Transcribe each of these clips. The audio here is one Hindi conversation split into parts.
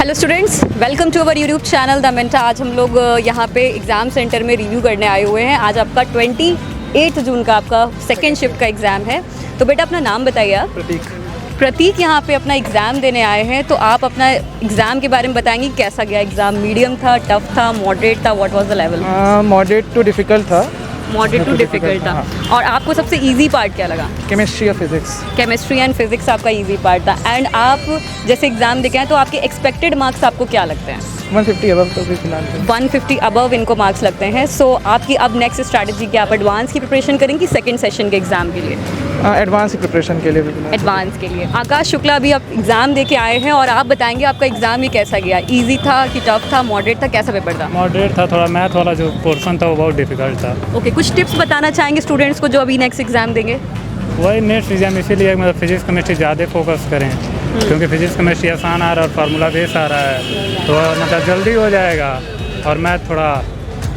Hello students, welcome to our YouTube channel the Menta. आज हम लोग यहाँ पे एग्ज़ाम सेंटर में रिव्यू करने आए हुए हैं। आज आपका 28 जून का आपका सेकेंड शिफ्ट का एग्ज़ाम है। तो बेटा अपना नाम बताइए आप। प्रतीक यहाँ पे अपना एग्ज़ाम देने आए हैं, तो आप अपना एग्ज़ाम के बारे में बताएंगे कैसा गया एग्ज़ाम। मीडियम था, टफ था, मॉडरेट था, what was the level? Moderate too difficult था। मॉडरेट टू डिफ़िकल्ट था। और आपको सबसे इजी पार्ट क्या लगा? केमिस्ट्री और फिज़िक्स। केमिस्ट्री एंड फिज़िक्स आपका इजी पार्ट था। एंड आप जैसे एग्ज़ाम देखे हैं तो आपके एक्सपेक्टेड मार्क्स आपको क्या लगते हैं? 150 अबव तो भी फिलहाल 150 अबव इनको मार्क्स लगते हैं। सो आपकी अब नेक्स्ट स्ट्रैटेजी क्या? आप एडवांस की प्रिपरेशन करेंगी सेकंड सेशन के एग्ज़ाम के लिए? एडवांस की प्रिपरेशन के लिए भी एडवांस के लिए। आकाश शुक्ला अभी आप एग्ज़ाम दे के आए हैं और आप बताएंगे आपका एग्ज़ाम ये कैसा गया? ईजी था कि टफ था, मॉडरेट था, कैसा पेपर था? मॉडरेट था, थोड़ा मैथ वाला जो पोर्शन था वो बहुत डिफिकल्ट था। ओके, कुछ टिप्स बताना चाहेंगे स्टूडेंट्स को जो अभी नेक्स्ट एग्ज़ाम देंगे? वही नेक्स्ट एग्जाम इसीलिए मतलब फिजिक्स केमिस्ट्री ज़्यादा फोकस करें, क्योंकि फिजिक्स केमिस्ट्री आसान आ रहा है और फार्मूला बेस आ रहा है, तो मतलब जल्दी हो जाएगा। और मैथ थोड़ा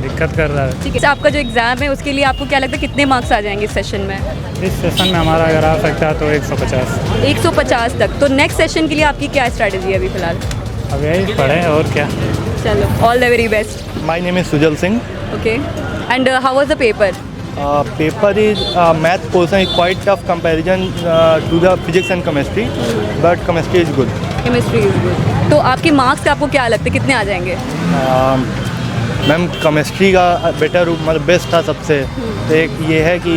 दिक्कत कर रहा है। ठीक है, आपका जो एग्ज़ाम है उसके लिए आपको क्या लगता है कितने मार्क्स आ जाएंगे इस सेशन में? इस सेशन में हमारा अगर आ सकता है तो 150। 150 तक। तो नेक्स्ट सेशन के लिए आपकी क्या स्ट्रैटेजी है अभी फ़िलहाल? अब यही पढ़ें और क्या। चलो, all the very best. My name is Sujal Singh. Okay, and how was the paper? Paper is math portion is quite tough comparison to the physics and chemistry, but chemistry is good. Chemistry is good. तो आपके मार्क्स आपको क्या लगते हैं कितने आ जाएंगे? मैम केमिस्ट्री का बेटर मतलब बेस्ट था सबसे। तो एक ये है कि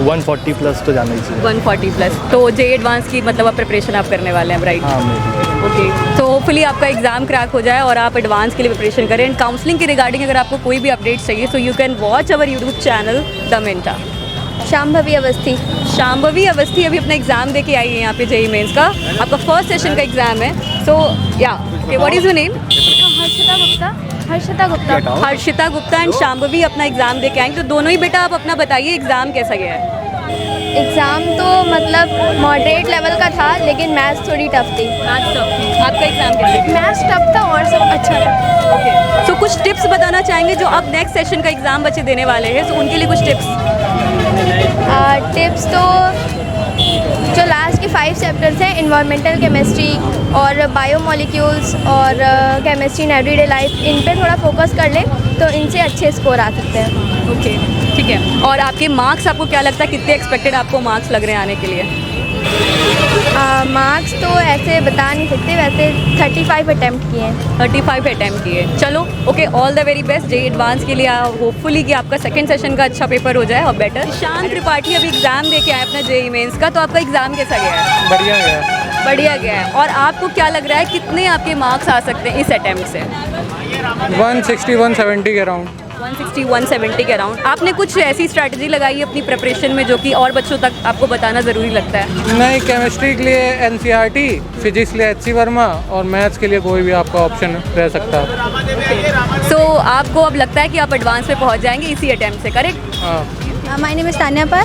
140 प्लस तो जाना ही चाहिए। 140 प्लस। तो जे एडवांस की मतलब आप प्रिपरेशन आप करने वाले हैं, राइट? हाँ मेरी। ओके, तो होपफुली आपका एग्जाम क्रैक हो जाए और आप एडवांस के लिए प्रिपरेशन करें। एंड काउंसलिंग के रिगार्डिंग अगर आपको कोई भी अपडेट चाहिए so you can watch our YouTube channel the Manta. Shambhavi Awasthi. Shambhavi Awasthi अभी अपना एग्जाम दे के आई है यहाँ पे जेई मेंस का। आपका फर्स्ट सेशन का एग्जाम है। सो या okay, what is your name? Harshita Gupta. Harshita Gupta. Harshita Gupta and Shambhavi अपना एग्जाम दे के आएंगे। तो दोनों ही बेटा आप अपना बताइए एग्जाम कैसा गया है? एग्ज़ाम तो मतलब मॉडरेट लेवल का था, लेकिन मैथ्स थोड़ी टफ थी। आपका एग्जाम कैसा गया? मैथ्स टफ था और सब अच्छा था। ओके, सो कुछ टिप्स बताना चाहेंगे जो अब नेक्स्ट सेशन का एग्जाम बच्चे देने वाले हैं, सो उनके लिए कुछ टिप्स? टिप्स तो जो लास्ट के 5 चैप्टर्स हैं, इन्वायरमेंटल केमिस्ट्री और बायोमोलिक्यूल्स और केमिस्ट्री इन एवरीडे लाइफ, इन पे थोड़ा फोकस कर लें तो इनसे अच्छे स्कोर आ सकते हैं। ओके, ठीक है। और आपके मार्क्स आपको क्या लगता है कितने एक्सपेक्टेड आपको मार्क्स लग रहे हैं आने के लिए? मार्क्स तो ऐसे बता नहीं सकते, वैसे 35 अटैम्प्ट किए हैं। 35 अटैम्प्ट किए। चलो okay, all the very best J advance के लिए। होपफुली कि आपका सेकंड सेशन का अच्छा पेपर हो जाए और बेटर। शांत त्रिपाठी अभी एग्जाम दे के आए अपना जेई मेंस का, तो आपका एग्जाम कैसा गया है? बढ़िया गया। बढ़िया गया है। और आपको क्या लग रहा है कितने आपके मार्क्स आ सकते हैं इस अटैम्प्ट से? 160 170 के अराउंड। 160 170 के अराउंड। आपने कुछ ऐसी स्ट्रैटेजी लगाई है अपनी प्रिपरेशन में जो कि और बच्चों तक आपको बताना ज़रूरी लगता है? नहीं, केमिस्ट्री के लिए एनसीईआरटी, फिजिक्स के लिए एचसी वर्मा और मैथ्स के लिए कोई भी आपका ऑप्शन रह सकता है। सो आपको अब लगता है कि आप एडवांस पे पहुंच जाएंगे इसी अटैम्प्ट से, करेक्ट? हाँ। माय नेम इज़ तान्या पर।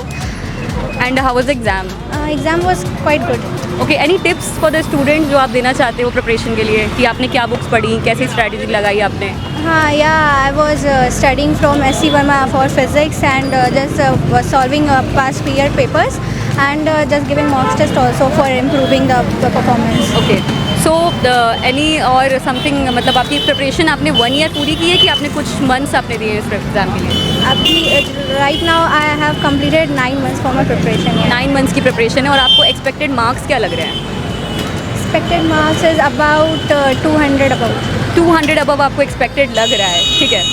And how was exam? Exam was quite good. Okay, any tips for the students जो आप देना चाहते हो प्रिपरेशन के लिए कि आपने क्या बुक्स पढ़ी, कैसी स्ट्रैटेजी लगाई आपने? हाँ, I was studying from S C Verma for physics and just solving past year papers and just giving mock test also for improving the performance. Okay, so any और समथिंग मतलब आपकी प्रिपरेशन आपने 1 ईयर पूरी की है कि आपने कुछ मंथ्स आपने दिए इस एग्जाम के लिए? अभी right now I have completed 9 months for my preparation. 9 months की प्रिपरेशन है। और आपको एक्सपेक्टेड मार्क्स क्या लग रहे हैं? Expected marks is about 200 about. 200 above आपको एक्सपेक्टेड लग रहा है, ठीक है?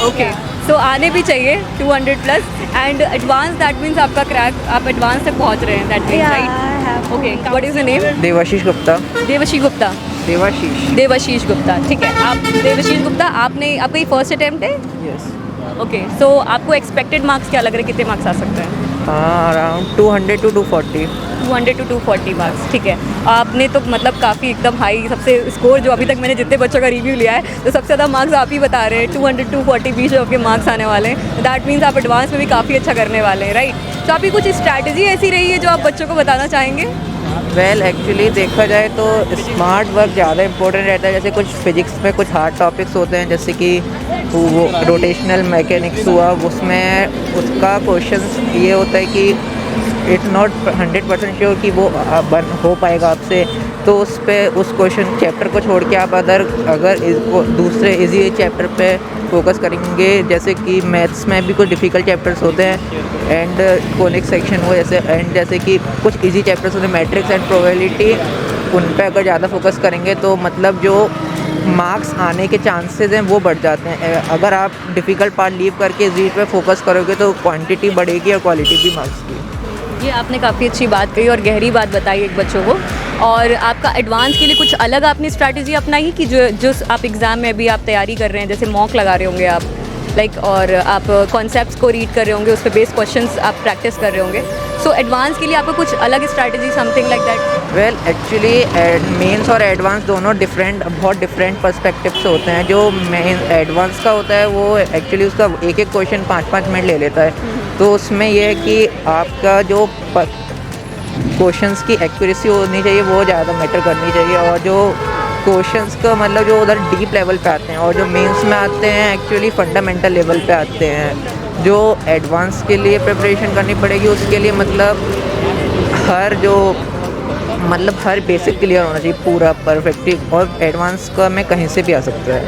ओके, सो आने भी चाहिए 200 plus. And advance that means आपका क्रैक, आप एडवांस तक पहुंच रहे हैं, that means, right? Okay, what is your name? Devashish Gupta. Devashish Gupta. Devashish Gupta, ठीक है। आप देवशीष गुप्ता, आपने आपका ये फर्स्ट अटैम्प्ट है? यस। ओके, सो आपको एक्सपेक्टेड मार्क्स क्या लग रहे हैं, कितने मार्क्स आ सकते हैं? हाँ, अराउंड 200 to 240। 200 to 240 मार्क्स, ठीक है। आपने तो मतलब काफ़ी एकदम हाई सबसे स्कोर जो अभी तक मैंने जितने बच्चों का रिव्यू लिया है तो सबसे ज़्यादा मार्क्स आप ही बता रहे हैं। 200 240 बीच जो आपके मार्क्स आने वाले हैं, दैट मीन्स आप एडवांस में भी काफ़ी अच्छा करने वाले हैं, राइट? तो आपकी कुछ स्ट्रैटेजी ऐसी रही है जो आप बच्चों को बताना चाहेंगे? वेल एक्चुअली देखा जाए तो स्मार्ट वर्क ज़्यादा इंपॉर्टेंट रहता है। जैसे कुछ फिजिक्स में कुछ हार्ड टॉपिक्स होते हैं, जैसे कि वो रोटेशनल मैकेनिक्स हुआ, उसमें उसका क्वेश्चन ये होता है कि इट्स नॉट 100% श्योर कि वो हो पाएगा आपसे, तो उस पे उस क्वेश्चन चैप्टर को छोड़ के आप अगर दूसरे इजी चैप्टर पे फोकस करेंगे, जैसे कि मैथ्स में भी कुछ डिफ़िकल्ट चैप्टर्स होते हैं एंड कोनिक सेक्शन हो जैसे कि कुछ इजी चैप्टर्स होते हैं, मैट्रिक्स एंड प्रोबेबिलिटी, उन पे अगर ज़्यादा फोकस करेंगे तो मतलब जो मार्क्स आने के चांसेस हैं वो बढ़ जाते हैं। अगर आप डिफ़िकल्ट पार्ट लीव करके इजी पे फोकस करोगे तो क्वांटिटी बढ़ेगी और क्वालिटी भी मार्क्स की। ये आपने काफ़ी अच्छी बात कही और गहरी बात बताई एक बच्चों को। और आपका एडवांस के लिए कुछ अलग आपने स्ट्रैटेजी अपनाई कि जो आप एग्ज़ाम में अभी आप तैयारी कर रहे हैं, जैसे मॉक लगा रहे होंगे आप और आप कॉन्सेप्ट्स को रीड कर रहे होंगे, उस पर बेस्ड क्वेश्चंस आप प्रैक्टिस कर रहे होंगे, सो एडवांस के लिए आपको कुछ अलग strategy something like that? Well actually mains और एडवांस दोनों बहुत डिफरेंट पर्सपेक्टिव्स होते हैं। जो मेन एडवांस का होता है वो एक्चुअली उसका एक क्वेश्चन 5-5 मिनट ले लेता है, तो उसमें यह है कि आपका जो क्वेश्चंस की एक्यूरेसी होनी चाहिए वो ज़्यादा मैटर करनी चाहिए, और जो क्वेश्चंस का मतलब जो उधर डीप लेवल पे आते हैं, और जो मेंस में आते हैं एक्चुअली फंडामेंटल लेवल पे आते हैं। जो एडवांस के लिए प्रिपरेशन करनी पड़ेगी उसके लिए मतलब हर बेसिक क्लियर होना चाहिए पूरा परफेक्टली, और एडवांस का में कहीं से भी आ सकता है।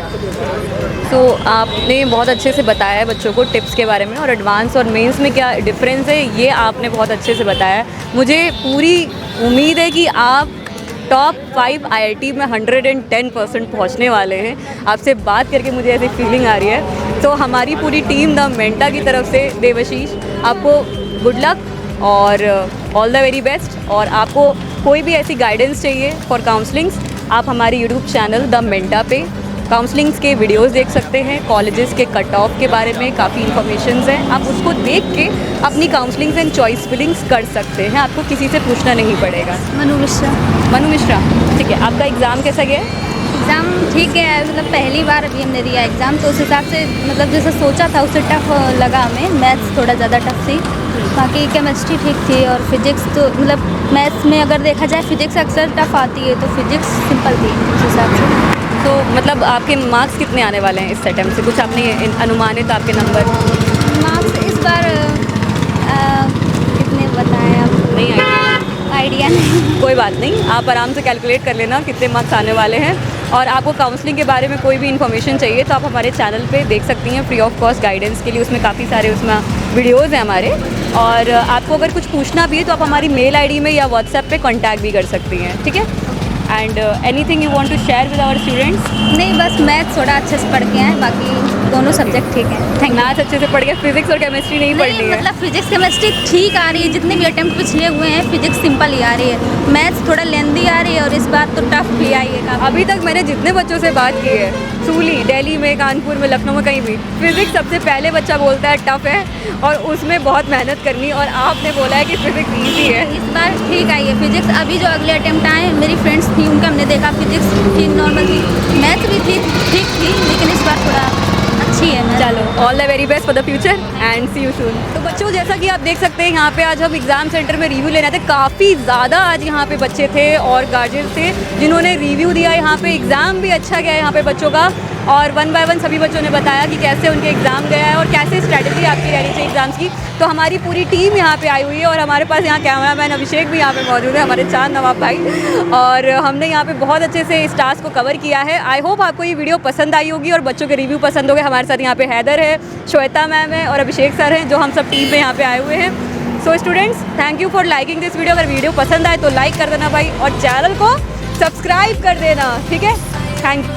तो आपने बहुत अच्छे से बताया है बच्चों को टिप्स के बारे में, और एडवांस और मेंस में क्या डिफरेंस है ये आपने बहुत अच्छे से बताया है। मुझे पूरी उम्मीद है कि आप टॉप 5 IIT में 110% पहुंचने वाले हैं। आपसे बात करके मुझे ऐसी फीलिंग आ रही है। तो हमारी पूरी टीम द मेंटा की तरफ से देवाशीष आपको गुड लक और ऑल द वेरी बेस्ट। और आपको कोई भी ऐसी गाइडेंस चाहिए फॉर काउंसलिंग्स, आप हमारे यूट्यूब चैनल द मेंटा पे काउंसलिंग्स के वीडियोस देख सकते हैं। कॉलेजेस के कट ऑफ के बारे में काफ़ी इन्फॉर्मेशंस हैं, आप उसको देख के अपनी काउंसलिंग्स एंड चॉइस फिलिंग्स कर सकते हैं। आपको किसी से पूछना नहीं पड़ेगा। मनु मिश्रा। मनु मिश्रा, ठीक है। आपका एग्ज़ाम कैसा गया? एग्ज़ाम ठीक है, मतलब पहली बार अभी हमने दिया एग्ज़ाम, तो उस हिसाब से मतलब जैसे सोचा था उससे टफ लगा हमें। मैथ्स थोड़ा ज़्यादा टफ थी, बाकी केमिस्ट्री ठीक थी, और फिजिक्स तो मतलब मैथ्स में अगर देखा जाए फिजिक्स अक्सर टफ आती है, तो फिजिक्स सिंपल थी उस हिसाब से। तो मतलब आपके मार्क्स कितने आने वाले हैं इस अटेम्प्ट से? कुछ आपने अनुमानित आपके नंबर? मार्क्स इस बार कितने बताएं आप? नहीं आइडिया नहीं। कोई बात नहीं, आप आराम से कैलकुलेट कर लेना कितने मार्क्स आने वाले हैं। और आपको काउंसलिंग के बारे में कोई भी इन्फॉर्मेशन चाहिए तो आप हमारे चैनल पे देख सकती हैं फ्री ऑफ कॉस्ट गाइडेंस के लिए। उसमें काफ़ी सारे वीडियोज़ हैं हमारे, और आपको अगर कुछ पूछना भी है तो आप हमारी मेल ID में या व्हाट्सएप पे कांटेक्ट भी कर सकती हैं, ठीक है? And anything you want to share with our students? नहीं, बस मैथ्स थोड़ा अच्छे से पढ़ के आए, बाकी दोनों सब्जेक्ट ठीक है। मैथ्स अच्छे से पढ़ के, फिजिक्स और केमिस्ट्री नहीं पढ़नी है? मतलब फिजिक्स केमिस्ट्री ठीक आ रही है, जितने भी अटेम्प्ट पिछले हुए हैं फिजिक्स सिंपल ही आ रही है। मैथ्स थोड़ा लेंदी आ रही है, और इस बार तो टफ भी आई है काफ़ी। अभी तक मैंने जितने बच्चों से बात की है, सूली, दिल्ली में, कानपुर में, लखनऊ में, कहीं भी, फिजिक्स सबसे पहले बच्चा बोलता है टफ है और उसमें बहुत मेहनत करनी, और आपने बोला है कि फिजिक्स ईजी है। इस बार ठीक आई है फिजिक्स। अभी जो अगले अटेम्प्ट आए, मेरी फ्रेंड्स थी उनका हमने देखा फिजिक्स ठीक नॉर्मल थी, मैथ भी ठीक थी, लेकिन इस बार थोड़ा अच्छी है। चलो, all the very best for the future and see you soon. तो बच्चों, जैसा कि आप देख सकते हैं यहाँ पे आज हम एग्ज़ाम सेंटर में रिव्यू लेने थे। काफ़ी ज़्यादा आज यहाँ पे बच्चे थे और गार्जियन थे जिन्होंने रिव्यू दिया। यहाँ पे एग्ज़ाम भी अच्छा गया है यहाँ पे बच्चों का, और 1 बाय 1 सभी बच्चों ने बताया कि कैसे उनके एग्ज़ाम गया है और कैसे स्ट्रैटेजी आपकी रहनी चाहिए एग्ज़ाम्स की। तो हमारी पूरी टीम यहाँ पे आई हुई है, और हमारे पास यहाँ कैमरामैन अभिषेक भी यहाँ पे मौजूद है, हमारे चांद नवाब भाई, और हमने यहाँ पे बहुत अच्छे से इस टास्क को कवर किया है। आई होप आपको ये वीडियो पसंद आई होगी और बच्चों के रिव्यू पसंद हो गए। हमारे साथ यहाँ पे हैदर है, श्वेता मैम है और अभिषेक सर हैं, जो हम सब टीम में यहाँ पे आए हुए हैं। So students, thank you for liking this video. अगर वीडियो पसंद आए तो लाइक कर देना भाई, और चैनल को सब्सक्राइब कर देना, ठीक है? Thank you.